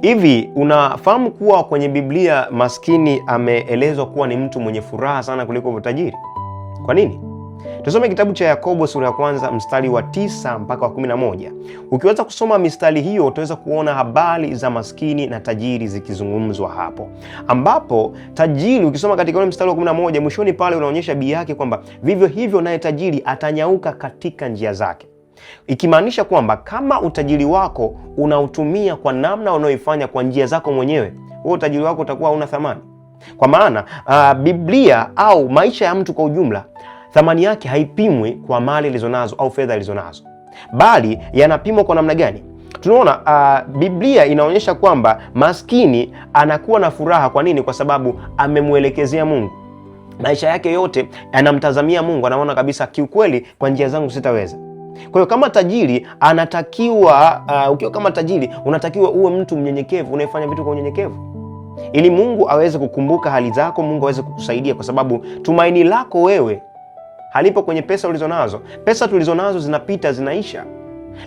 Hivi unafahamu kuwa kwenye Biblia maskini ameelezwa kuwa ni mtu mwenye furaha sana kuliko tajiri? Kwa nini? Tusome kitabu cha Yakobo sura ya kwanza mstari wa 9 mpaka wa 11. Ukiweza kusoma mistari hiyo utaweza kuona habari za maskini na tajiri zikizungumzwa hapo, ambapo tajiri ukisoma katika ule mstari wa 11 mwishoni pale unaonyesha bii yake kwamba vivyo hivyo naye tajiri atanyauka katika njia zake, ikimaanisha kwamba kama utajiri wako unautumia kwa namna unaoifanya kwa njia zako mwenyewe, huo utajiri wako utakuwa hauna thamani. Kwa maana Biblia au maisha ya mtu kwa ujumla, thamani yake haipimwi kwa mali alizonazo au fedha alizonazo, bali yanapimwa kwa namna gani? Tunaona Biblia inaonyesha kwamba maskini anakuwa na furaha. Kwa nini? Kwa sababu amemwelekezea Mungu. Maisha yake yote anamtazamia Mungu, anaona kabisa kiukweli kwa njia zangu sitaweza. Kwa hiyo kama tajiri anatakiwa ukiwa kama tajiri unatakiwa uwe mtu mnyenyekevu, unayefanya vitu kwa unyenyekevu, ili Mungu aweze kukumbuka hali zako, Mungu aweze kukusaidia, kwa sababu tumaini lako wewe halipo kwenye pesa ulizonazo. Pesa tulizonazo zinapita, zinaisha,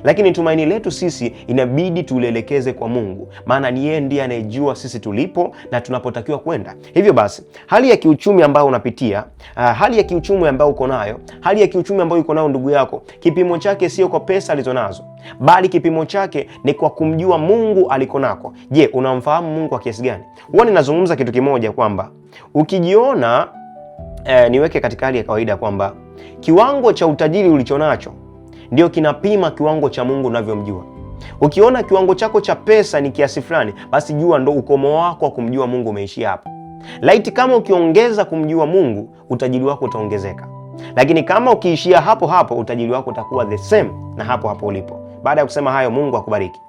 lakini tumaini letu sisi inabidi tulielekeze kwa Mungu, maana ni yeye ndiye anayejua sisi tulipo na tunapotakiwa kwenda. Hivyo basi, hali ya kiuchumi ambayo unapitia, hali ya kiuchumi ambayo uko nayo, hali ya kiuchumi ambayo uko nayo ndugu yako, kipimo chake sio kwa pesa alizonazo, bali kipimo chake ni kwa kumjua Mungu aliko nako. Je, unamfahamu Mungu kwa kiasi gani? Huwa ninazungumza kitu kimoja kwamba ukijiona niweke katika hali ya kawaida kwamba kiwango cha utajiri ulichonacho ndio kinapima kiwango cha Mungu unavyomjua. Ukiona kiwango chako cha pesa ni kiasi fulani, basi jua ndo ukomo wako wa kumjua Mungu umeishia hapo. Laiti kama ukiongeza kumjua Mungu, utajiri wako utaongezeka. Lakini kama ukiishia hapo hapo, utajiri wako utakuwa the same na hapo hapo ulipo. Baada ya kusema hayo, Mungu akubariki.